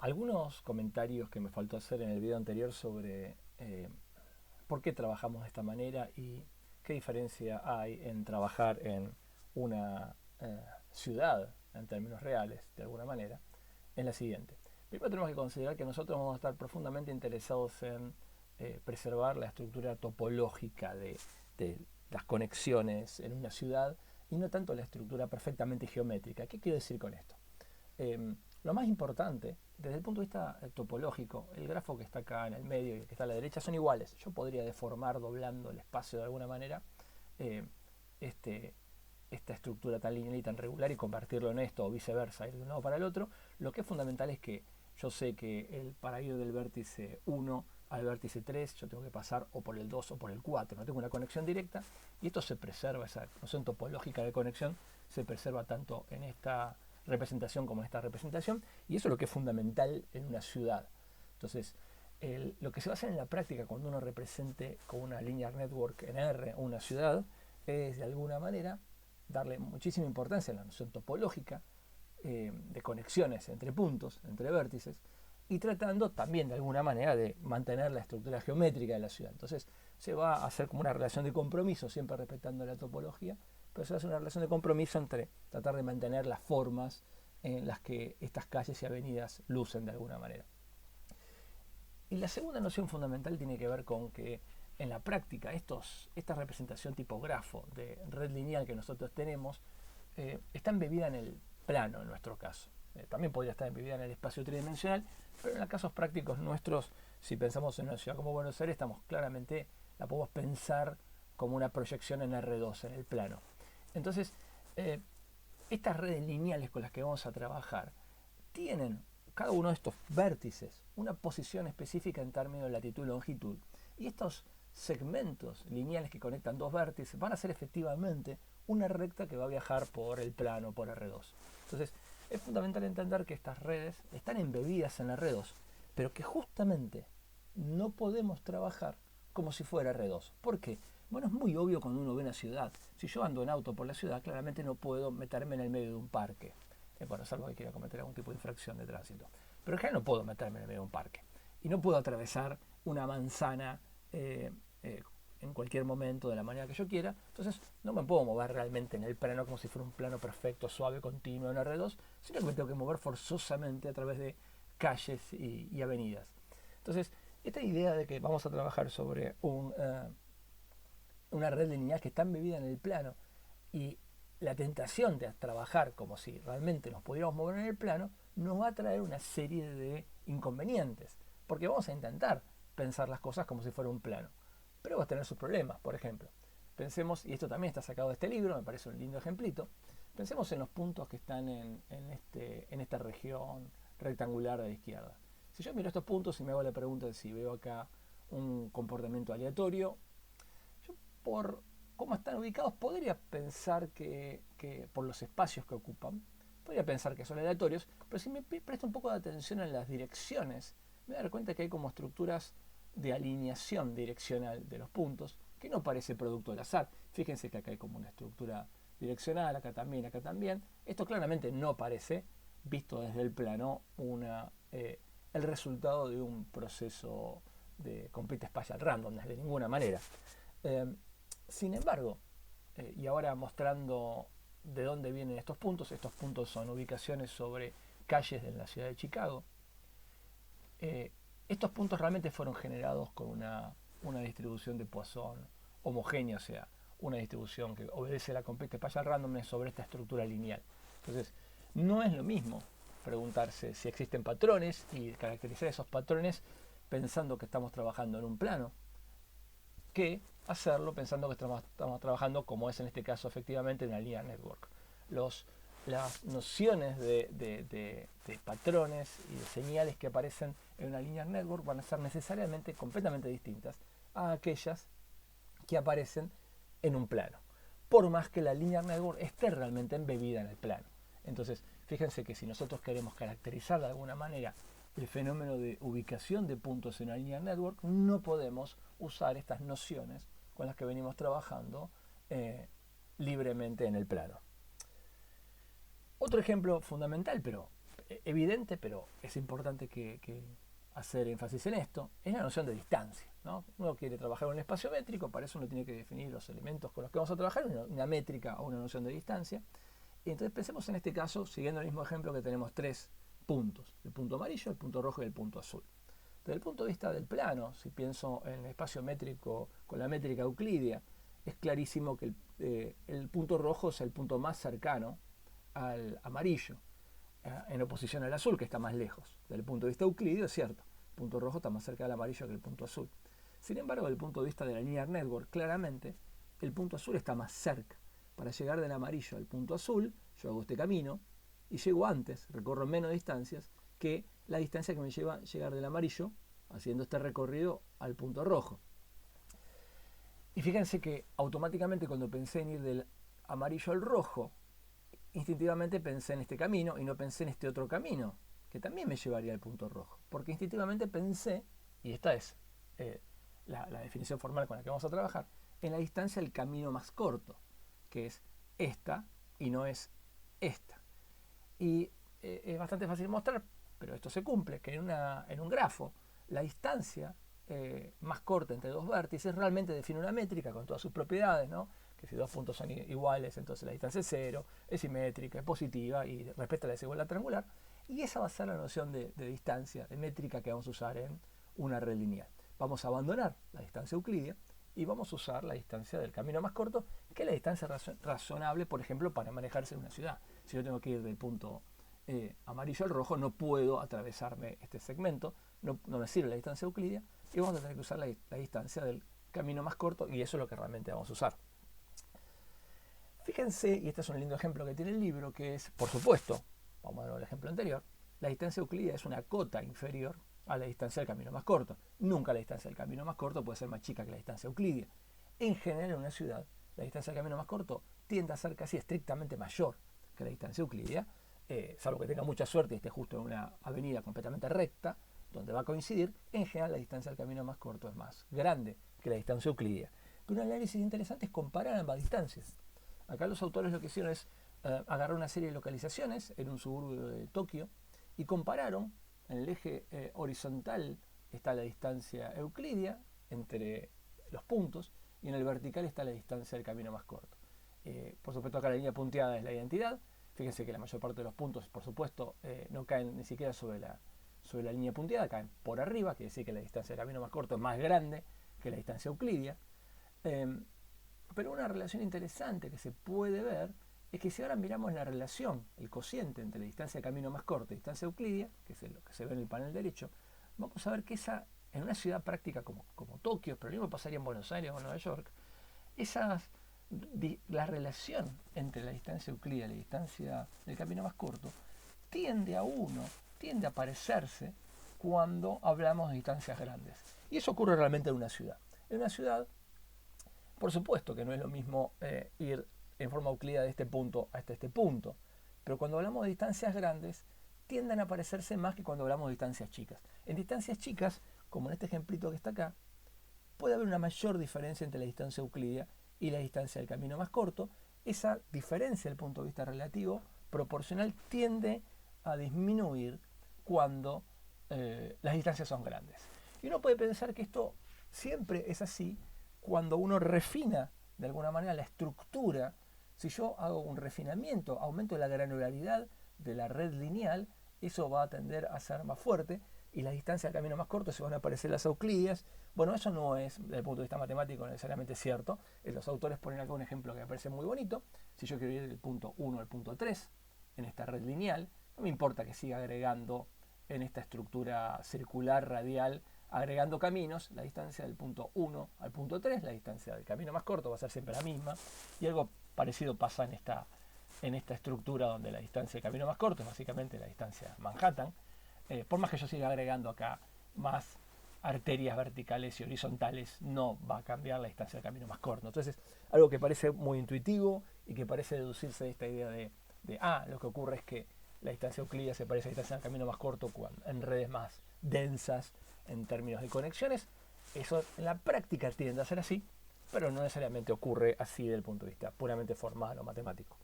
Algunos comentarios que me faltó hacer en el video anterior sobre por qué trabajamos de esta manera y qué diferencia hay en trabajar en una ciudad en términos reales, de alguna manera, es la siguiente. Primero tenemos que considerar que nosotros vamos a estar profundamente interesados en preservar la estructura topológica de las conexiones en una ciudad y no tanto la estructura perfectamente geométrica. ¿Qué quiero decir con esto? Lo más importante, desde el punto de vista topológico, el grafo que está acá en el medio y el que está a la derecha son iguales. Yo podría deformar doblando el espacio de alguna manera eh, este, esta estructura tan lineal y tan regular y convertirlo en esto o viceversa, ir de un lado para el otro. Lo que es fundamental es que yo sé que para ir del vértice 1 al vértice 3 yo tengo que pasar o por el 2 o por el 4, no tengo una conexión directa y esto se preserva, esa noción topológica de conexión se preserva tanto en esta representación como en esta representación y eso es lo que es fundamental en una ciudad. Entonces, lo que se va a hacer en la práctica cuando uno represente con una linear network en R una ciudad es de alguna manera darle muchísima importancia a la noción topológica de conexiones entre puntos, entre vértices, y tratando también de alguna manera de mantener la estructura geométrica de la ciudad. Entonces se va a hacer como una relación de compromiso, siempre respetando la topología, pero se va a hacer una relación de compromiso entre tratar de mantener las formas en las que estas calles y avenidas lucen de alguna manera. Y la segunda noción fundamental tiene que ver con que en la práctica esta representación tipo grafo de red lineal que nosotros tenemos está embebida en el plano en nuestro caso. También podría estar embebida en el espacio tridimensional, pero en los casos prácticos nuestros, si pensamos en una ciudad como Buenos Aires, estamos claramente, la podemos pensar como una proyección en R2, en el plano. Entonces, estas redes lineales con las que vamos a trabajar tienen cada uno de estos vértices una posición específica en términos de latitud y longitud. Y estos segmentos lineales que conectan dos vértices van a ser efectivamente una recta que va a viajar por el plano, por R2. Entonces, es fundamental entender que estas redes están embebidas en R2, pero que justamente no podemos trabajar como si fuera R2. ¿Por qué? Bueno, es muy obvio cuando uno ve una ciudad. Si yo ando en auto por la ciudad, claramente no puedo meterme en el medio de un parque. Bueno, salvo que quiera cometer algún tipo de infracción de tránsito. Pero en general no puedo meterme en el medio de un parque. Y no puedo atravesar una manzana eh, en cualquier momento de la manera que yo quiera. Entonces no me puedo mover realmente en el plano como si fuera un plano perfecto, suave, continuo en R2, sino que me tengo que mover forzosamente a través de calles y avenidas. Entonces, esta idea de que vamos a trabajar sobre una red lineal que está embebida en el plano y la tentación de trabajar como si realmente nos pudiéramos mover en el plano nos va a traer una serie de inconvenientes, porque vamos a intentar pensar las cosas como si fuera un plano, pero va a tener sus problemas. Por ejemplo, pensemos, y esto también está sacado de este libro, me parece un lindo ejemplito, pensemos en los puntos que están en esta región rectangular de la izquierda. Si yo miro estos puntos y me hago la pregunta de si veo acá un comportamiento aleatorio, yo por cómo están ubicados podría pensar que por los espacios que ocupan, podría pensar que son aleatorios, pero si me presto un poco de atención en las direcciones, me voy a dar cuenta que hay como estructuras de alineación direccional de los puntos, que no parece producto del azar. Fíjense que acá hay como una estructura direccional, acá también, acá también. Esto claramente no parece, visto desde el plano, el resultado de un proceso de complete spatial randomness, de ninguna manera. Eh, Sin embargo, y ahora mostrando de dónde vienen estos puntos son ubicaciones sobre calles de la ciudad de Chicago. Eh, Estos puntos realmente fueron generados con una distribución de Poisson homogénea, o sea, una distribución que obedece a la completa spatial randomness sobre esta estructura lineal. Entonces, no es lo mismo preguntarse si existen patrones y caracterizar esos patrones pensando que estamos trabajando en un plano, que hacerlo pensando que estamos trabajando, como es en este caso efectivamente, en una linear network. Las nociones de patrones y de señales que aparecen en una linear network van a ser necesariamente completamente distintas a aquellas que aparecen en un plano, por más que la linear network esté realmente embebida en el plano. Entonces, fíjense que si nosotros queremos caracterizar de alguna manera el fenómeno de ubicación de puntos en una linear network, no podemos usar estas nociones con las que venimos trabajando libremente en el plano. Otro ejemplo fundamental, pero evidente, pero es importante que hacer énfasis en esto, es la noción de distancia, ¿no? Uno quiere trabajar en un espacio métrico, para eso uno tiene que definir los elementos con los que vamos a trabajar, una métrica o una noción de distancia. Y entonces pensemos en este caso, siguiendo el mismo ejemplo, que tenemos tres puntos, el punto amarillo, el punto rojo y el punto azul. Desde el punto de vista del plano, si pienso en el espacio métrico con la métrica euclídea, es clarísimo que el punto rojo es el punto más cercano al amarillo, en oposición al azul, que está más lejos. Desde el punto de vista euclídeo es cierto, el punto rojo está más cerca del amarillo que el punto azul. Sin embargo, desde el punto de vista de la linear network, claramente el punto azul está más cerca. Para llegar del amarillo al punto azul, yo hago este camino y llego antes, recorro menos distancias que la distancia que me lleva a llegar del amarillo, haciendo este recorrido al punto rojo. Y fíjense que automáticamente cuando pensé en ir del amarillo al rojo, instintivamente pensé en este camino y no pensé en este otro camino, que también me llevaría al punto rojo. Porque instintivamente pensé, y esta es la definición formal con la que vamos a trabajar, en la distancia del camino más corto, que es esta y no es esta. Y es bastante fácil mostrar, pero esto se cumple, que en un grafo la distancia más corta entre dos vértices realmente define una métrica con todas sus propiedades, ¿no? Que si dos puntos son iguales, entonces la distancia es cero, es simétrica, es positiva y respeta la desigualdad triangular. Y esa va a ser la noción de distancia, de métrica que vamos a usar en una red lineal. Vamos a abandonar la distancia euclídea y vamos a usar la distancia del camino más corto, que es la distancia razonable, por ejemplo, para manejarse en una ciudad. Si yo tengo que ir del punto amarillo al rojo, no puedo atravesarme este segmento, no me sirve la distancia euclídea, y vamos a tener que usar la distancia del camino más corto, y eso es lo que realmente vamos a usar. Fíjense, y este es un lindo ejemplo que tiene el libro, que es, por supuesto, vamos a ver el ejemplo anterior, la distancia euclídea es una cota inferior a la distancia del camino más corto. Nunca la distancia del camino más corto puede ser más chica que la distancia euclídea. En general, en una ciudad, la distancia del camino más corto tiende a ser casi estrictamente mayor que la distancia euclídea, salvo que tenga mucha suerte y esté justo en una avenida completamente recta, donde va a coincidir. En general, la distancia del camino más corto es más grande que la distancia euclídea. Pero un análisis interesante es comparar ambas distancias. Acá los autores lo que hicieron es agarrar una serie de localizaciones en un suburbio de Tokio y compararon. En el eje horizontal está la distancia euclídea entre los puntos y en el vertical está la distancia del camino más corto. Por supuesto, acá la línea punteada es la identidad. Fíjense que la mayor parte de los puntos, por supuesto, no caen ni siquiera sobre la línea punteada, caen por arriba, quiere decir que la distancia del camino más corto es más grande que la distancia euclídea. Pero una relación interesante que se puede ver es que si ahora miramos la relación, el cociente entre la distancia de camino más corto y distancia euclídea, que es lo que se ve en el panel derecho, vamos a ver que en una ciudad práctica como Tokio, pero lo mismo pasaría en Buenos Aires o en Nueva York, la relación entre la distancia euclídea y la distancia del camino más corto tiende a parecerse cuando hablamos de distancias grandes. Y eso ocurre realmente en una ciudad. En una ciudad, por supuesto que no es lo mismo ir en forma euclídea de este punto hasta este punto, pero cuando hablamos de distancias grandes, tienden a parecerse más que cuando hablamos de distancias chicas. En distancias chicas, como en este ejemplito que está acá, puede haber una mayor diferencia entre la distancia euclídea y la distancia del camino más corto. Esa diferencia desde el punto de vista relativo, proporcional, tiende a disminuir cuando las distancias son grandes. Y uno puede pensar que esto siempre es así cuando uno refina de alguna manera la estructura. Si yo hago un refinamiento, aumento la granularidad de la red lineal, eso va a tender a ser más fuerte y las distancias del camino más corto se van a aparecer las euclídeas. Bueno, eso no es, desde el punto de vista matemático, necesariamente cierto. Los autores ponen acá un ejemplo que me parece muy bonito. Si yo quiero ir del punto 1 al punto 3 en esta red lineal, no me importa que siga agregando en esta estructura circular radial, agregando caminos, la distancia del punto 1 al punto 3, la distancia del camino más corto va a ser siempre la misma, y algo parecido pasa en esta estructura donde la distancia del camino más corto es básicamente la distancia Manhattan. Por más que yo siga agregando acá más arterias verticales y horizontales, no va a cambiar la distancia del camino más corto. Entonces, algo que parece muy intuitivo y que parece deducirse de esta idea de lo que ocurre es que la distancia euclídea se parece a la distancia del camino más corto en redes más densas en términos de conexiones. Eso en la práctica tiende a ser así, pero no necesariamente ocurre así desde el punto de vista puramente formal o matemático.